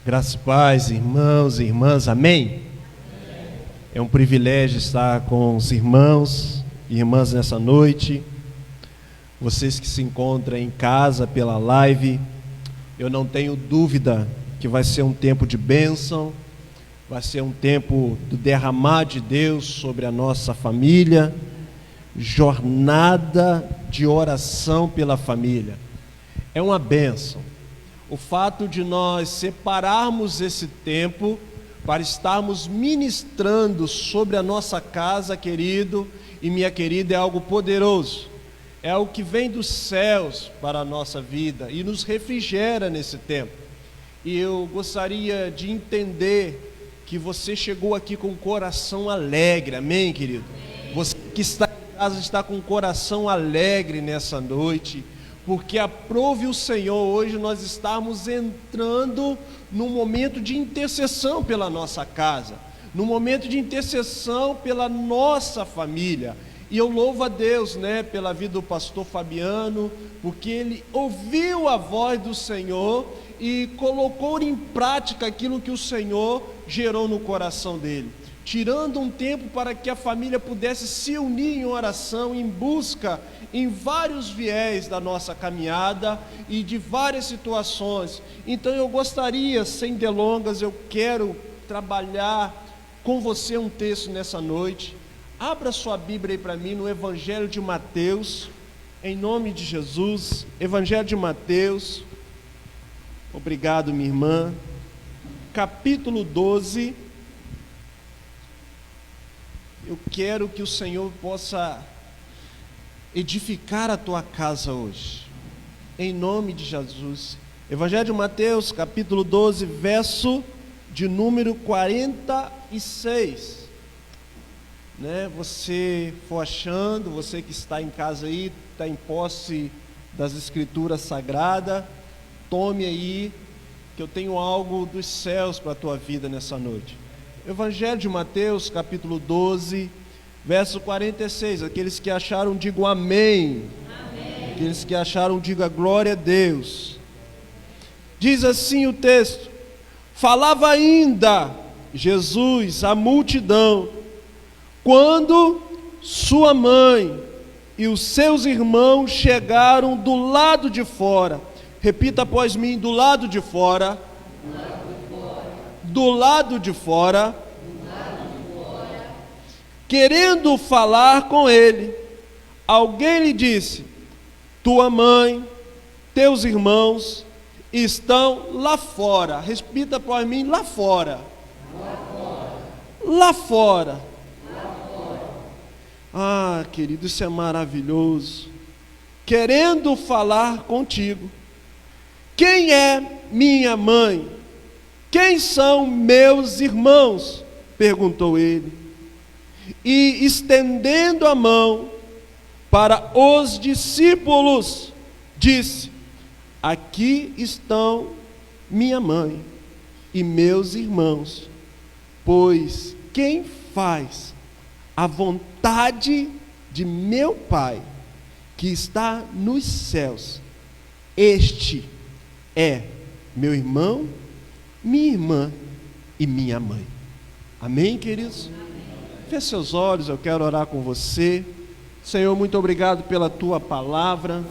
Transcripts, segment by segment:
Graça e paz, irmãos e irmãs, amém? É um privilégio estar com os irmãos e irmãs nessa noite. Vocês que se encontram em casa pela live, eu não tenho dúvida que vai ser um tempo de bênção, vai ser um tempo do derramar de Deus sobre a nossa família, jornada de oração pela família. É uma bênção. O fato de nós separarmos esse tempo para estarmos ministrando sobre a nossa casa, querido e minha querida, é algo poderoso. É algo que vem dos céus para a nossa vida e nos refrigera nesse tempo. E eu gostaria de entender que você chegou aqui com o coração alegre, amém, querido? Você que está em casa está com o coração alegre nessa noite, porque aprove o Senhor hoje nós estarmos entrando num momento de intercessão pela nossa casa, num momento de intercessão pela nossa família. E eu louvo a Deus, pela vida do pastor Fabiano, porque ele ouviu a voz do Senhor e colocou em prática aquilo que o Senhor gerou no coração dele, tirando um tempo para que a família pudesse se unir em oração, em busca em vários viés da nossa caminhada e de várias situações. Então eu gostaria, sem delongas, eu quero trabalhar com você um texto nessa noite. Abra sua Bíblia aí para mim no Evangelho de Mateus, em nome de Jesus. Evangelho de Mateus, obrigado minha irmã, capítulo 12. Eu quero que o Senhor possa edificar a tua casa hoje, em nome de Jesus. Evangelho de Mateus, capítulo 12, verso de número 46. Você for achando, você que está em casa aí, está em posse das Escrituras Sagradas, tome aí, que eu tenho algo dos céus para a tua vida nessa noite. Evangelho de Mateus, capítulo 12, verso 46, aqueles que acharam, digam amém. Amém. Aqueles que acharam, digam glória a Deus. Diz assim o texto: falava ainda Jesus à multidão, quando sua mãe e os seus irmãos chegaram do lado de fora. Repita após mim: do lado de fora. Do lado de fora. Querendo falar com ele, alguém lhe disse: tua mãe, teus irmãos estão lá fora. Repita por mim: lá fora. Lá fora. Ah, querido, isso é maravilhoso. Querendo falar contigo. Quem é minha mãe? Quem são meus irmãos? Perguntou ele. E estendendo a mão para os discípulos, disse: aqui estão minha mãe e meus irmãos, pois quem faz a vontade de meu Pai, que está nos céus, este é meu irmão, minha irmã e minha mãe. Amém, queridos? Feche seus olhos, eu quero orar com você. Senhor, muito obrigado pela tua palavra.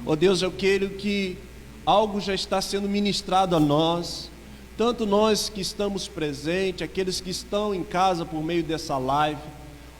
Ó Deus, eu quero que algo já está sendo ministrado a nós, tanto nós que estamos presentes, aqueles que estão em casa por meio dessa live.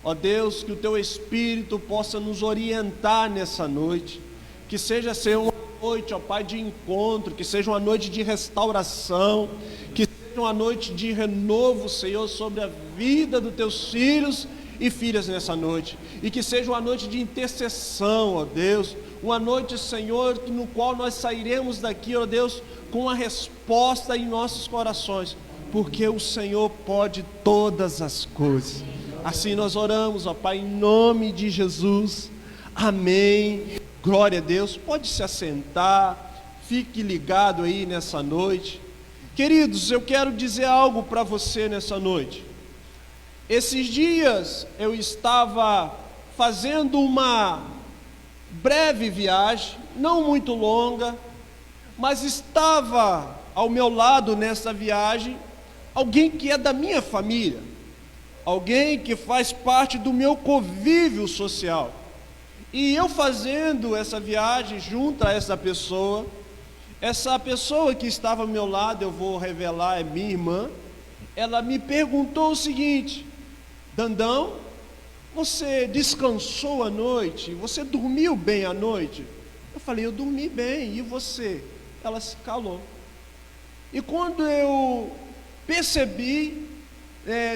Ó Deus, que o teu Espírito possa nos orientar nessa noite, que seja, Senhor, uma noite, ó Pai, de encontro, que seja uma noite de restauração, que uma noite de renovo, Senhor, sobre a vida dos teus filhos e filhas nessa noite, e que seja uma noite de intercessão, ó Deus, uma noite, Senhor, no qual nós sairemos daqui, ó Deus, com a resposta em nossos corações, porque o Senhor pode todas as coisas. Assim nós oramos, ó Pai, em nome de Jesus, amém. Glória a Deus. Pode se assentar, fique ligado aí nessa noite. Queridos, eu quero dizer algo para você nessa noite. Esses dias eu estava fazendo uma breve viagem, não muito longa, mas estava ao meu lado nessa viagem alguém que é da minha família, alguém que faz parte do meu convívio social. E eu fazendo essa viagem junto a essa pessoa que estava ao meu lado, eu vou revelar, é minha irmã, ela me perguntou o seguinte: Dandão, você descansou à noite? Você dormiu bem à noite? Eu falei, eu dormi bem, e você? Ela se calou. E quando eu percebi,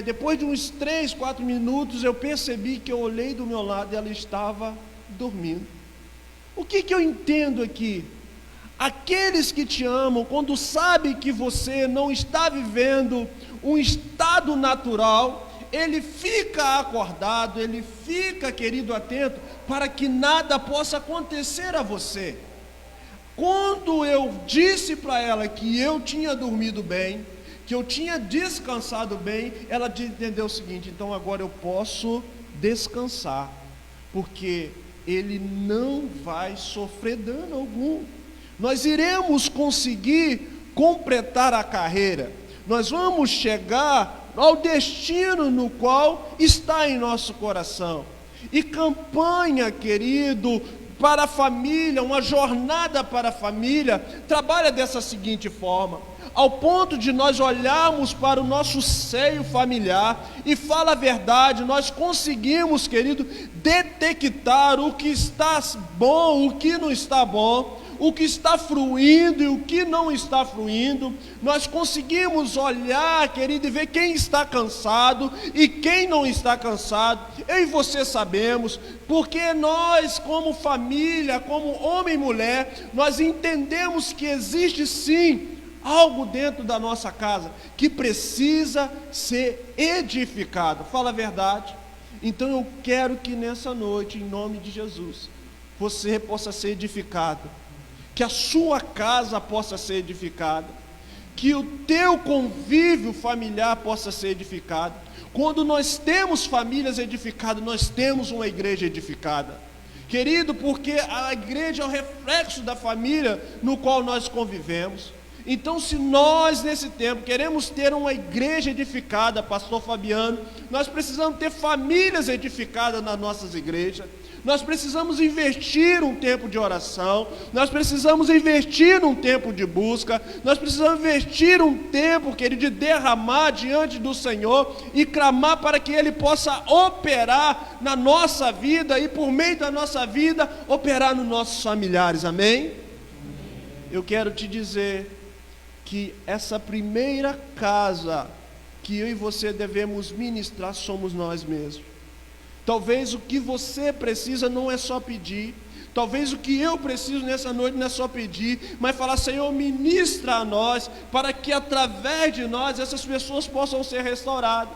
depois de uns 3, 4 minutos, eu percebi que eu olhei do meu lado e ela estava dormindo. O que eu entendo aqui? Aqueles que te amam, quando sabem que você não está vivendo um estado natural, ele fica acordado, ele fica, querido, atento, para que nada possa acontecer a você. Quando eu disse para ela que eu tinha dormido bem, que eu tinha descansado bem, ela entendeu o seguinte: então agora eu posso descansar, porque ele não vai sofrer dano algum. Nós iremos conseguir completar a carreira, nós vamos chegar ao destino no qual está em nosso coração. E campanha, querido, para a família, uma jornada para a família, trabalha dessa seguinte forma, ao ponto de nós olharmos para o nosso seio familiar e fala a verdade, nós conseguimos, querido, detectar o que está bom, o que não está bom, o que está fluindo e o que não está fluindo. Nós conseguimos olhar, querido, e ver quem está cansado e quem não está cansado. Eu e você sabemos, porque nós, como família, como homem e mulher, nós entendemos que existe sim algo dentro da nossa casa que precisa ser edificado. Fala a verdade. Então eu quero que nessa noite, em nome de Jesus, você possa ser edificado, que a sua casa possa ser edificada, que o teu convívio familiar possa ser edificado. Quando nós temos famílias edificadas, nós temos uma igreja edificada, querido, porque a igreja é o reflexo da família no qual nós convivemos. Então, se nós nesse tempo queremos ter uma igreja edificada, pastor Fabiano, nós precisamos ter famílias edificadas nas nossas igrejas. Nós precisamos investir um tempo de oração, nós precisamos investir um tempo de busca, nós precisamos investir um tempo, querido, de derramar diante do Senhor e clamar para que Ele possa operar na nossa vida e por meio da nossa vida, operar nos nossos familiares, amém? Eu quero te dizer que essa primeira casa que eu e você devemos ministrar somos nós mesmos. Talvez o que você precisa não é só pedir, talvez o que eu preciso nessa noite não é só pedir, mas falar: Senhor, ministra a nós, para que através de nós essas pessoas possam ser restauradas.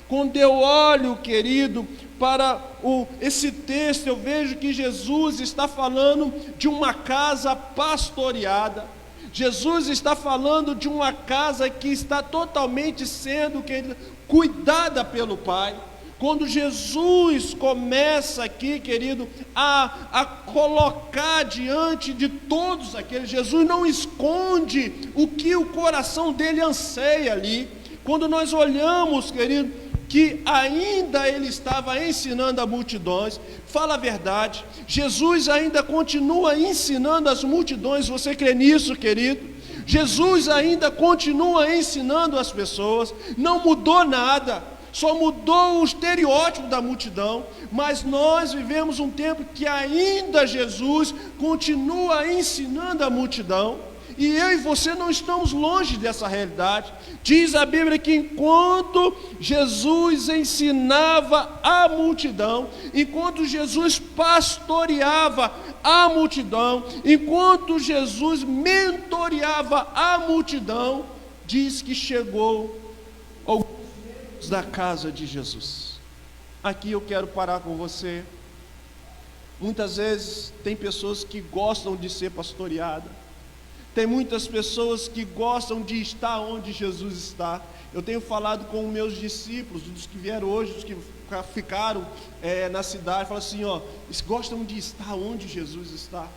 Quando eu olho, querido, para esse texto, eu vejo que Jesus está falando de uma casa pastoreada. Jesus está falando de uma casa que está totalmente sendo, querido, cuidada pelo Pai. Quando Jesus começa aqui, querido, a colocar diante de todos aqueles, Jesus não esconde o que o coração dele anseia ali. Quando nós olhamos, querido, que ainda ele estava ensinando a multidões, fala a verdade, Jesus ainda continua ensinando as multidões. Você crê nisso, querido? Jesus ainda continua ensinando as pessoas, não mudou nada, só mudou o estereótipo da multidão, mas nós vivemos um tempo que ainda Jesus continua ensinando a multidão, e eu e você não estamos longe dessa realidade. Diz a Bíblia que enquanto Jesus ensinava a multidão, enquanto Jesus pastoreava a multidão, enquanto Jesus mentoreava a multidão, diz que chegou alguns da casa de Jesus. Aqui eu quero parar com você. Muitas vezes tem pessoas que gostam de ser pastoreadas, tem muitas pessoas que gostam de estar onde Jesus está. Eu tenho falado com meus discípulos, dos que vieram hoje, dos que ficaram na cidade, falo assim, eles gostam de estar onde Jesus está.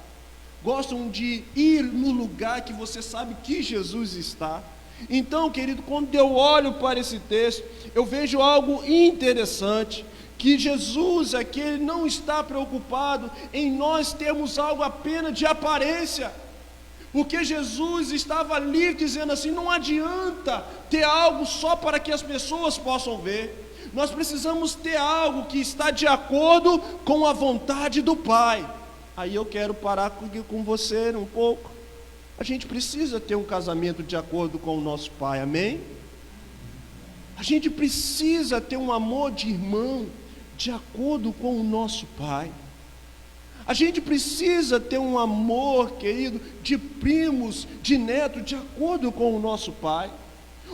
gostam de ir no lugar que você sabe que Jesus está. Então, querido, quando eu olho para esse texto, eu vejo algo interessante, que Jesus aqui ele não está preocupado em nós termos algo apenas de aparência, porque Jesus estava ali dizendo assim, não adianta ter algo só para que as pessoas possam ver, nós precisamos ter algo que está de acordo com a vontade do Pai. Aí eu quero parar com você um pouco. A gente precisa ter um casamento de acordo com o nosso Pai, amém? A gente precisa ter um amor de irmão de acordo com o nosso Pai. A gente precisa ter um amor, querido, de primos, de netos, de acordo com o nosso Pai.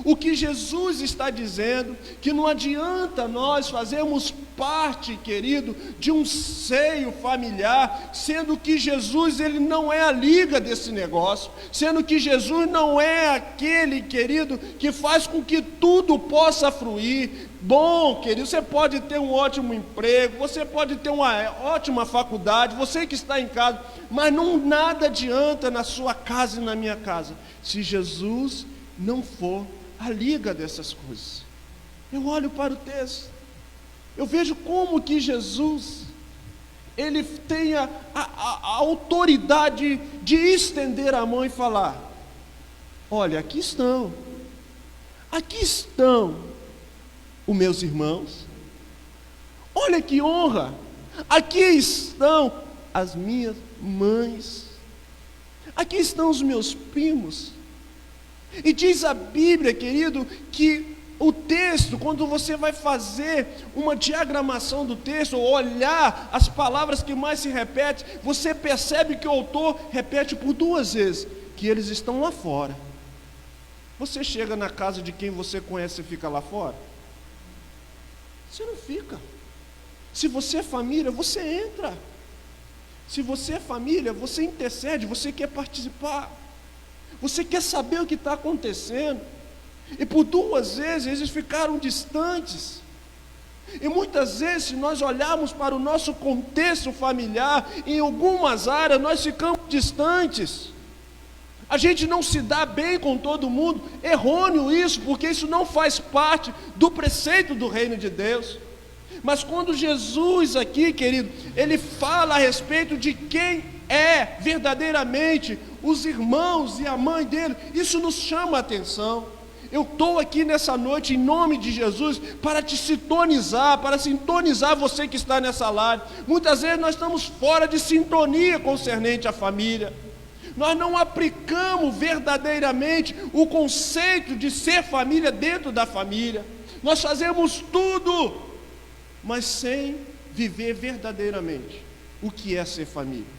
O que Jesus está dizendo, que não adianta nós fazermos parte, querido, de um seio familiar, sendo que Jesus ele não é a liga desse negócio, sendo que Jesus não é aquele, querido, que faz com que tudo possa fluir. Bom, querido, você pode ter um ótimo emprego, você pode ter uma ótima faculdade, você que está em casa, mas nada adianta na sua casa e na minha casa, se Jesus não for a liga dessas coisas. Eu olho para o texto, eu vejo como que Jesus, ele tem a autoridade de estender a mão e falar, olha, aqui estão os meus irmãos, olha que honra, aqui estão as minhas mães, aqui estão os meus primos. E diz a Bíblia, querido, que o texto, quando você vai fazer uma diagramação do texto, ou olhar as palavras que mais se repetem, você percebe que o autor repete por 2 vezes, que eles estão lá fora. Você chega na casa de quem você conhece e fica lá fora? Você não fica. Se você é família, você entra. Se você é família, você intercede, você quer participar. Você quer saber o que está acontecendo. E por 2 vezes eles ficaram distantes. E muitas vezes, se nós olharmos para o nosso contexto familiar, em algumas áreas nós ficamos distantes. A gente não se dá bem com todo mundo. Errôneo isso, porque isso não faz parte do preceito do reino de Deus. Mas quando Jesus aqui, querido, ele fala a respeito de quem é verdadeiramente os irmãos e a mãe dele, isso nos chama a atenção. Eu estou aqui nessa noite em nome de Jesus para te sintonizar, para sintonizar você que está nessa live. Muitas vezes nós estamos fora de sintonia concernente à família. Nós não aplicamos verdadeiramente o conceito de ser família dentro da família. Nós fazemos tudo, mas sem viver verdadeiramente o que é ser família.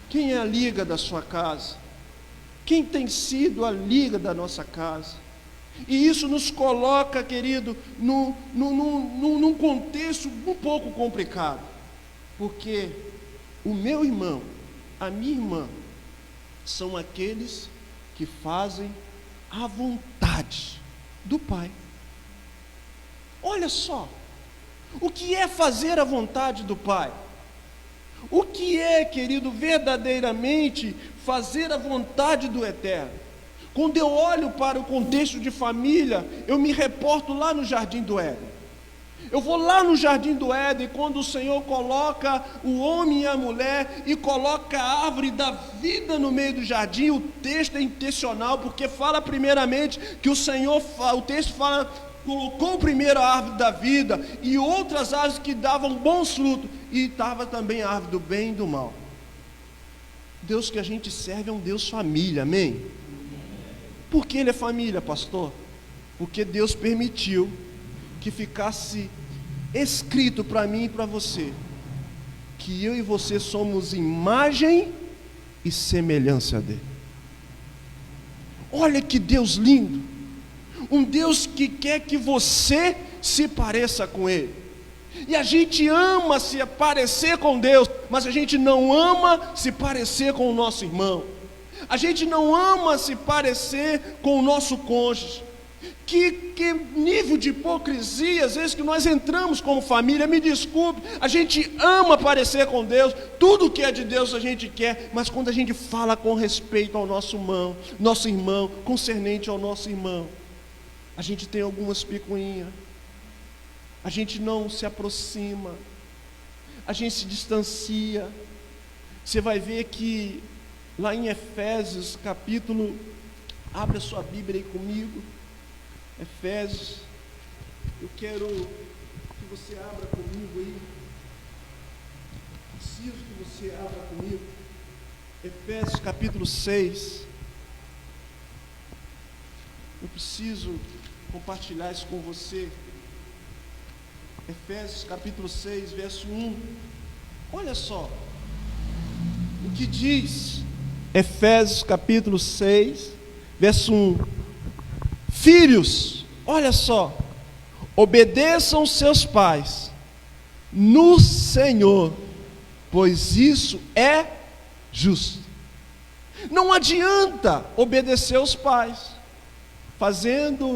Quem é a liga da sua casa? Quem tem sido a liga da nossa casa? E isso nos coloca, querido, num contexto um pouco complicado, porque o meu irmão, a minha irmã, são aqueles que fazem a vontade do Pai. Olha só, o que é fazer a vontade do Pai? O que é, querido, verdadeiramente fazer a vontade do Eterno? Quando eu olho para o contexto de família, eu me reporto lá no Jardim do Éden. Eu vou lá no Jardim do Éden, quando o Senhor coloca o homem e a mulher e coloca a árvore da vida no meio do jardim. O texto é intencional, porque fala primeiramente que o texto fala, colocou primeiro a árvore da vida e outras árvores que davam bons frutos, e estava também a árvore do bem e do mal. Deus que a gente serve é um Deus família, amém? Por que Ele é família, pastor? Porque Deus permitiu que ficasse escrito para mim e para você, que eu e você somos imagem e semelhança dEle. Olha que Deus lindo, um Deus que quer que você se pareça com Ele. E a gente ama se parecer com Deus, mas a gente não ama se parecer com o nosso irmão. A gente não ama se parecer com o nosso cônjuge. Que nível de hipocrisia, às vezes, que nós entramos como família. Me desculpe, a gente ama aparecer com Deus, tudo que é de Deus a gente quer, mas quando a gente fala com respeito ao nosso irmão, concernente ao nosso irmão, a gente tem algumas picuinhas, a gente não se aproxima, a gente se distancia. Você vai ver que lá em Efésios capítulo, abre a sua Bíblia aí comigo, Efésios, eu quero que você abra comigo aí, preciso que você abra comigo, Efésios capítulo 6, eu preciso compartilhar isso com você, Efésios capítulo 6, verso 1, olha só, o que diz, Efésios capítulo 6, verso 1, filhos, olha só, obedeçam seus pais no Senhor, pois isso é justo. Não adianta obedecer os pais, fazendo,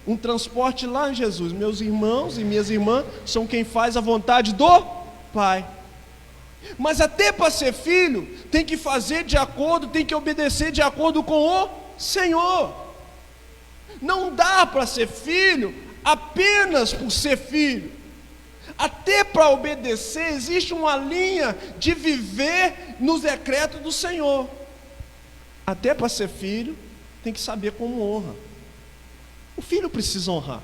um transporte lá em Jesus. Meus irmãos e minhas irmãs são quem faz a vontade do Pai. Mas até para ser filho, tem que fazer de acordo, tem que obedecer de acordo com o Senhor. Não dá para ser filho apenas por ser filho. Até para obedecer existe uma linha de viver nos decretos do Senhor. Até para ser filho tem que saber como honra. O filho precisa honrar.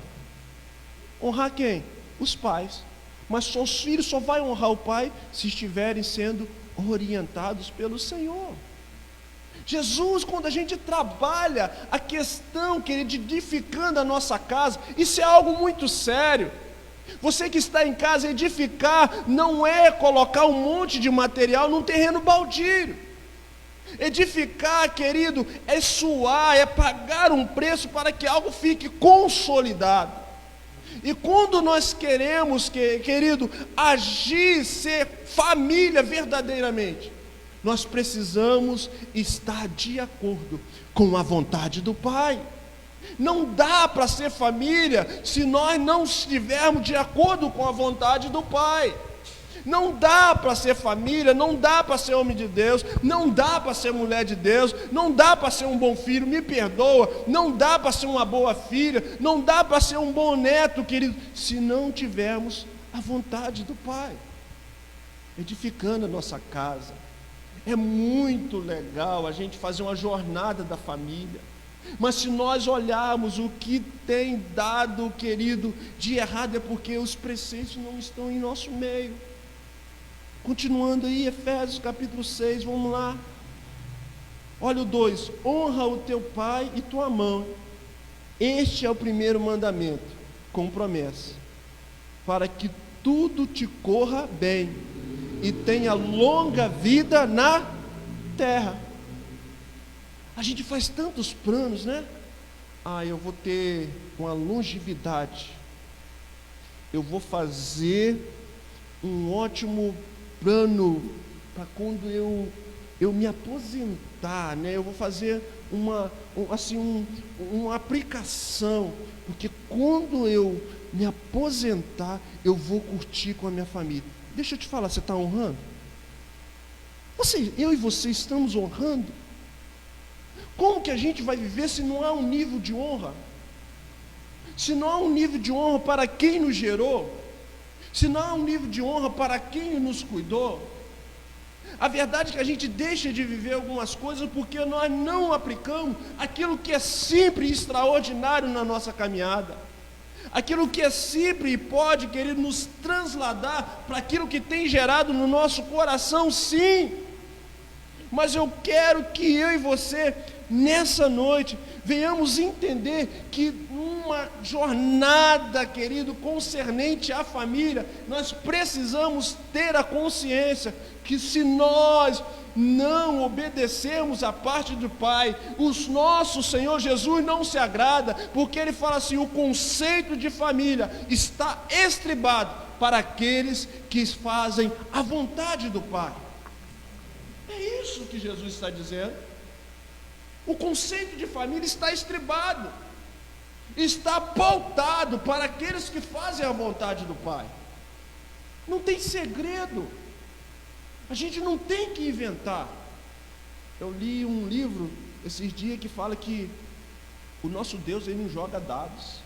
Honrar quem? Os pais. Mas os filhos só vai honrar o pai se estiverem sendo orientados pelo Senhor. Jesus, quando a gente trabalha a questão, querido, de edificando a nossa casa, isso é algo muito sério. Você que está em casa, edificar não é colocar um monte de material num terreno baldio. Edificar, querido, é suar, é pagar um preço para que algo fique consolidado. E quando nós queremos, querido, agir, ser família verdadeiramente, nós precisamos estar de acordo com a vontade do Pai. Não dá para ser família se nós não estivermos de acordo com a vontade do Pai. Não dá para ser família, não dá para ser homem de Deus, não dá para ser mulher de Deus, não dá para ser um bom filho, me perdoa, não dá para ser uma boa filha, não dá para ser um bom neto, querido, se não tivermos a vontade do Pai, edificando a nossa casa. É muito legal a gente fazer uma jornada da família, mas se nós olharmos o que tem dado, querido, de errado, é porque os preceitos não estão em nosso meio. Continuando aí, Efésios capítulo 6, vamos lá. Olha o 2, honra o teu pai e tua mãe. Este é o primeiro mandamento, com promessa, para que tudo te corra bem e tenha longa vida na terra. A gente faz tantos planos, eu vou ter uma longevidade, eu vou fazer um ótimo plano para quando eu me aposentar, eu vou fazer uma aplicação, porque quando eu me aposentar, eu vou curtir com a minha família. Deixa eu te falar, você está honrando? Eu e você estamos honrando? Como que a gente vai viver se não há um nível de honra? Se não há um nível de honra para quem nos gerou? Se não há um nível de honra para quem nos cuidou? A verdade é que a gente deixa de viver algumas coisas porque nós não aplicamos aquilo que é simples e extraordinário na nossa caminhada. Aquilo que é simples e pode, querido, nos trasladar para aquilo que tem gerado no nosso coração, sim. Mas eu quero que eu e você, nessa noite, venhamos entender que uma jornada, querido, concernente à família, nós precisamos ter a consciência que se nós não obedecermos a parte do Pai, o nosso Senhor Jesus não se agrada, porque Ele fala assim, o conceito de família está estribado para aqueles que fazem a vontade do Pai. É isso que Jesus está dizendo. O conceito de família está estribado. está pautado para aqueles que fazem a vontade do Pai. Não tem segredo. A gente não tem que inventar. Eu li um livro esses dias que fala que o nosso Deus, Ele não joga dados,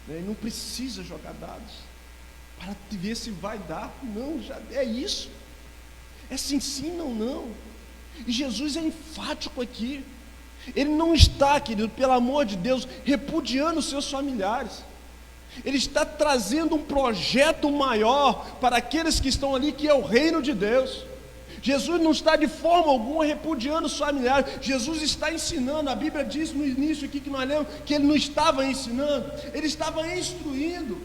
né? Ele não precisa jogar dados para ver se vai dar. Não, já é isso. É sim, sim, não, não. E Jesus é enfático aqui. Ele não está, querido, pelo amor de Deus, repudiando os seus familiares. Ele está trazendo um projeto maior para aqueles que estão ali, que é o reino de Deus. Jesus não está de forma alguma repudiando os familiares. Jesus está ensinando. A Bíblia diz no início aqui que nós lemos que Ele não estava ensinando, Ele estava instruindo.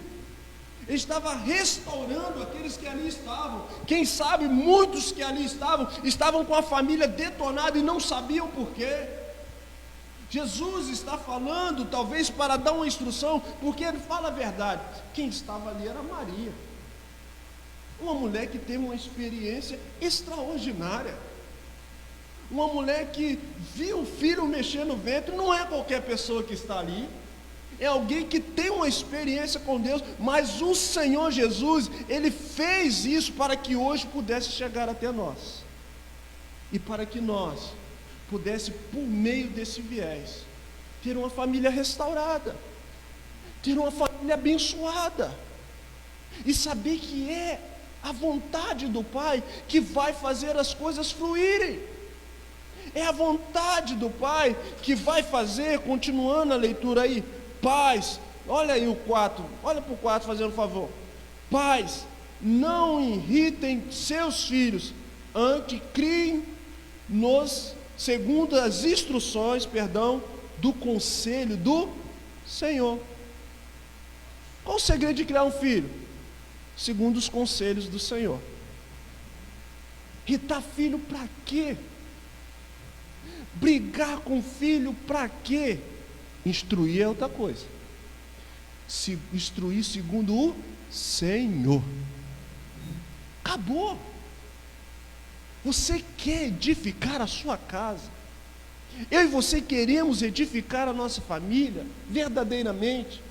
Ele estava restaurando aqueles que ali estavam. Quem sabe muitos que ali estavam com a família detonada e não sabiam porquê. Jesus está falando, talvez para dar uma instrução, porque Ele fala a verdade. Quem estava ali era Maria, uma mulher que teve uma experiência extraordinária, uma mulher que viu o filho mexer no ventre. Não é qualquer pessoa que está ali, é alguém que tem uma experiência com Deus. Mas o Senhor Jesus, Ele fez isso para que hoje pudesse chegar até nós, e para que nós pudesse, por meio desse viés, ter uma família restaurada, ter uma família abençoada, e saber que é a vontade do Pai que vai fazer as coisas fluírem. É a vontade do Pai que vai fazer, continuando a leitura aí, pais, olha aí o 4, olha para o 4 fazendo um favor. Pais, não irritem seus filhos, antes criem nos segundo as instruções, do conselho do Senhor. Qual o segredo de criar um filho? Segundo os conselhos do Senhor. Irritar filho para quê? Brigar com filho para quê? Instruir é outra coisa. Se instruir segundo o Senhor. Acabou. Você quer edificar a sua casa? Eu e você queremos edificar a nossa família verdadeiramente.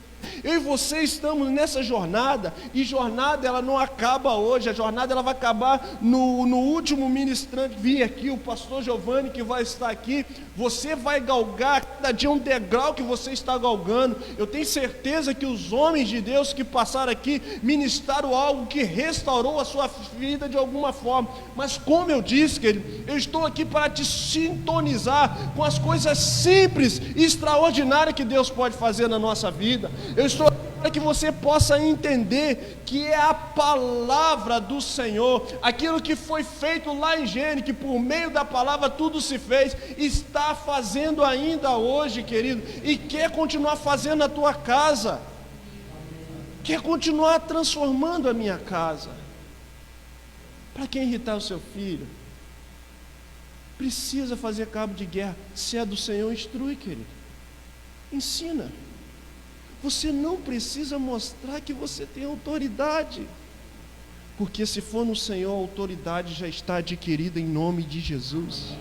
Eu e você estamos nessa jornada, e jornada ela não acaba hoje. A jornada ela vai acabar no último ministrante vir aqui, o pastor Giovanni, que vai estar aqui. Você vai galgar cada dia um degrau que você está galgando. Eu tenho certeza que os homens de Deus que passaram aqui ministraram algo que restaurou a sua vida de alguma forma. Mas como eu disse, querido, eu estou aqui para te sintonizar com as coisas simples e extraordinárias que Deus pode fazer na nossa vida. Eu estou aqui para que você possa entender que é a palavra do Senhor, aquilo que foi feito lá em Gênesis, que por meio da palavra tudo se fez, está fazendo ainda hoje, querido, e quer continuar fazendo na tua casa, quer continuar transformando a minha casa. Para quem irritar o seu filho? Precisa fazer cabo de guerra. Se é do Senhor, instrui, querido, ensina. Você não precisa mostrar que você tem autoridade, porque se for no Senhor, a autoridade já está adquirida em nome de Jesus.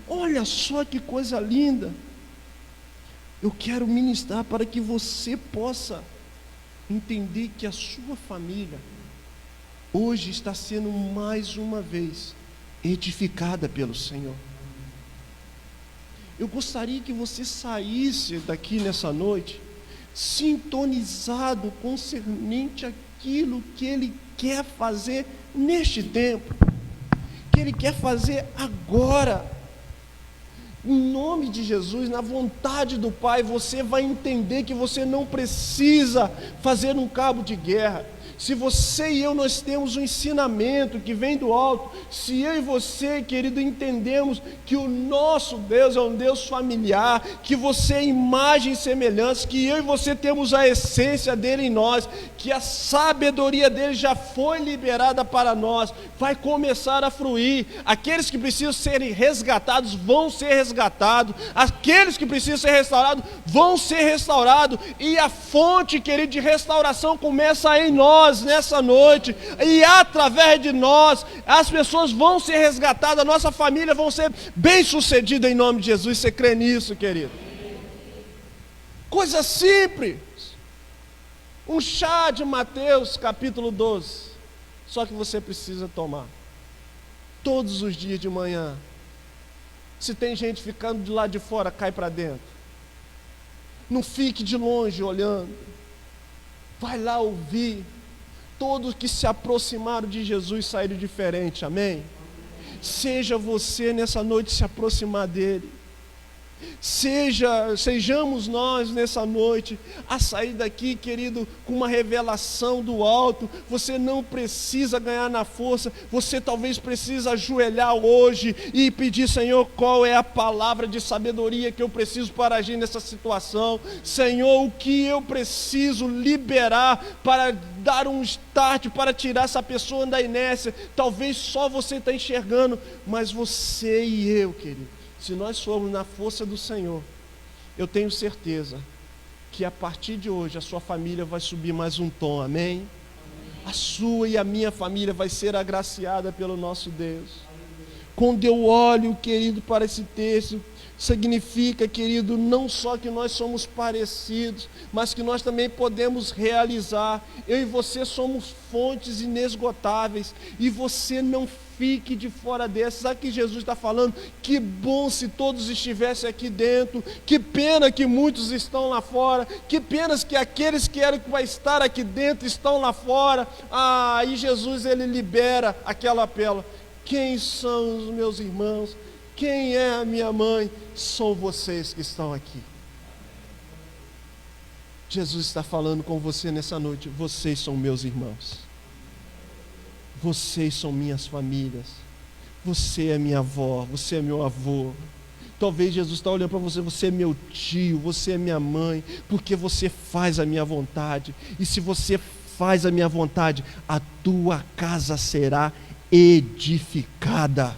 Olha só que coisa linda. Eu quero ministrar para que você possa entender que a sua família hoje está sendo mais uma vez edificada pelo Senhor. Eu gostaria que você saísse daqui nessa noite sintonizado concernente àquilo que Ele quer fazer neste tempo, que Ele quer fazer agora. Em nome de Jesus, na vontade do Pai, você vai entender que você não precisa fazer um cabo de guerra. Se você e eu, nós temos um ensinamento que vem do alto, se eu e você, querido, entendemos que o nosso Deus é um Deus familiar, que você é imagem e semelhança, que eu e você temos a essência dele em nós, que a sabedoria dele já foi liberada para nós, vai começar a fluir. Aqueles que precisam serem resgatados vão ser resgatados, aqueles que precisam ser restaurados vão ser restaurados, e a fonte, querido, de restauração começa em nós nessa noite, e através de nós as pessoas vão ser resgatadas, a nossa família vão ser bem sucedida em nome de Jesus. Você crê nisso, querido? Coisa simples. Um chá de Mateus capítulo 12. Só que você precisa tomar. Todos os dias de manhã. Se tem gente ficando de lá de fora, cai para dentro. Não fique de longe olhando. Vai lá ouvir. Todos que se aproximaram de Jesus saíram diferentes, amém? Seja você nessa noite se aproximar dele. Sejamos nós nessa noite a sair daqui, querido, com uma revelação do alto. Você não precisa ganhar na força, você talvez precisa ajoelhar hoje e pedir: Senhor, qual é a palavra de sabedoria que eu preciso para agir nessa situação? Senhor, o que eu preciso liberar para dar um start, para tirar essa pessoa da inércia? Talvez só você está enxergando, mas você e eu, querido, se nós formos na força do Senhor, eu tenho certeza que a partir de hoje a sua família vai subir mais um tom, amém? A sua e a minha família vai ser agraciada pelo nosso Deus. Quando eu olho, querido, para esse texto, significa, querido, não só que nós somos parecidos, mas que nós também podemos realizar. Eu e você somos fontes inesgotáveis, e você não fique de fora dessas. Sabe o que Jesus está falando? Que bom se todos estivessem aqui dentro, que pena que muitos estão lá fora, que pena que aqueles que eram para estar aqui dentro estão lá fora. E Jesus, ele libera aquele apelo: quem são os meus irmãos? Quem é a minha mãe? São vocês que estão aqui. Jesus está falando com você nessa noite: vocês são meus irmãos, vocês são minhas famílias, você é minha avó, você é meu avô. Talvez Jesus está olhando para você: você é meu tio, você é minha mãe, porque você faz a minha vontade. E se você faz a minha vontade, a tua casa será edificada,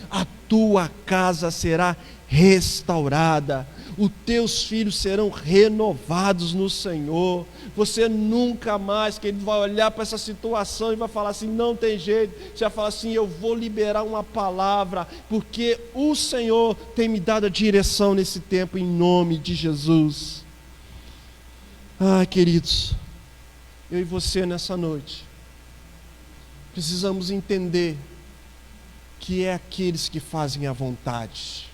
a tua casa será restaurada, os teus filhos serão renovados no Senhor. Você nunca mais, querido, vai olhar para essa situação e vai falar assim: não tem jeito. Você vai falar assim: eu vou liberar uma palavra, porque o Senhor tem me dado a direção nesse tempo, em nome de Jesus. Queridos, eu e você nessa noite precisamos entender que é aqueles que fazem a vontade.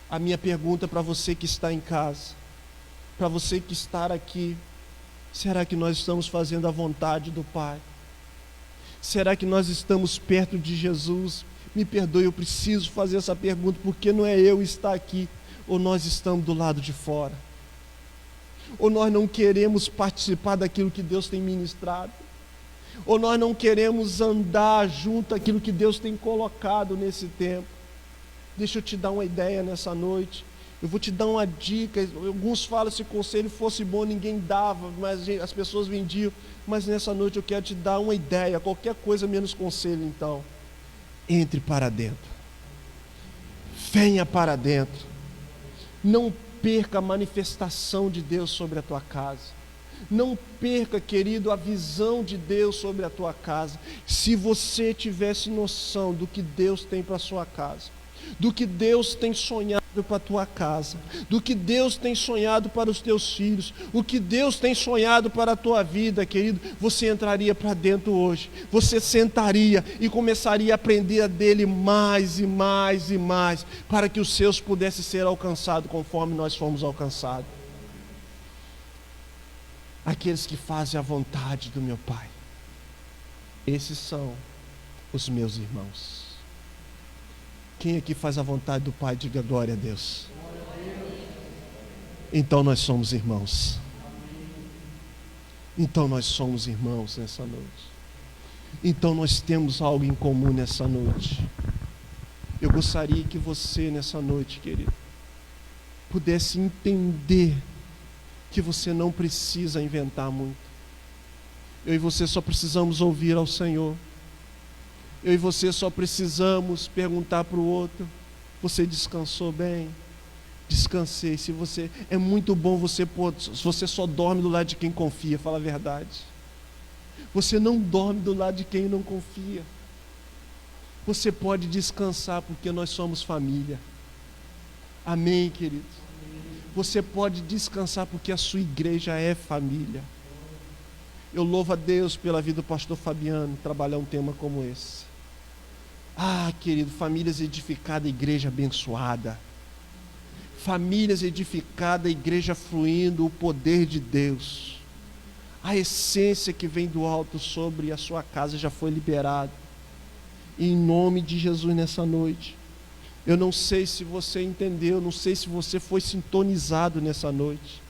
A minha pergunta para você que está em casa, para você que está aqui: será que nós estamos fazendo a vontade do Pai? Será que nós estamos perto de Jesus? Me perdoe, eu preciso fazer essa pergunta, porque não é eu estar aqui, ou nós estamos do lado de fora, ou nós não queremos participar daquilo que Deus tem ministrado, ou nós não queremos andar junto àquilo que Deus tem colocado nesse tempo. Deixa eu te dar uma ideia nessa noite. Eu vou te dar uma dica. Alguns falam: se conselho fosse bom ninguém dava, mas as pessoas vendiam. Mas nessa noite eu quero te dar uma ideia. Qualquer coisa menos conselho. Então, entre para dentro, venha para dentro. Não perca a manifestação de Deus sobre a tua casa. Não perca, querido, a visão de Deus sobre a tua casa. Se você tivesse noção do que Deus tem para a sua casa, do que Deus tem sonhado para a tua casa, do que Deus tem sonhado para os teus filhos, o que Deus tem sonhado para a tua vida, querido, você entraria para dentro hoje. Você sentaria e começaria a aprender dele mais e mais e mais, para que os seus pudessem ser alcançados conforme nós fomos alcançados. Aqueles que fazem a vontade do meu Pai, esses são os meus irmãos. Quem aqui faz a vontade do Pai, diga glória a Deus. Então nós somos irmãos. Então nós somos irmãos nessa noite. Então nós temos algo em comum nessa noite. Eu gostaria que você nessa noite, querido, pudesse entender que você não precisa inventar muito. Eu e você só precisamos ouvir ao Senhor. Eu e você só precisamos perguntar para o outro: você descansou bem? Descansei. Se você, é muito bom você só dorme do lado de quem confia, fala a verdade. Você não dorme do lado de quem não confia. Você pode descansar, porque nós somos família. Amém, queridos? Você pode descansar porque a sua igreja é família. Eu louvo a Deus pela vida do pastor Fabiano trabalhar um tema como esse. Ah, querido, famílias edificadas, igreja abençoada. Famílias edificadas, igreja fluindo o poder de Deus. A essência que vem do alto sobre a sua casa já foi liberada. Em nome de Jesus nessa noite. Eu não sei se você entendeu, não sei se você foi sintonizado nessa noite,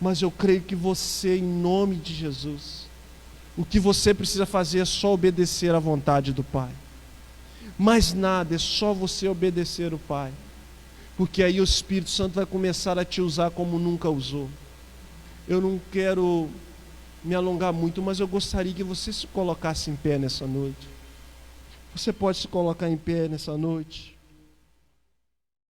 mas eu creio que você, em nome de Jesus, o que você precisa fazer é só obedecer à vontade do Pai. Mais nada, é só você obedecer o Pai, porque aí o Espírito Santo vai começar a te usar como nunca usou. Eu não quero me alongar muito, mas eu gostaria que você se colocasse em pé nessa noite. Você pode se colocar em pé nessa noite.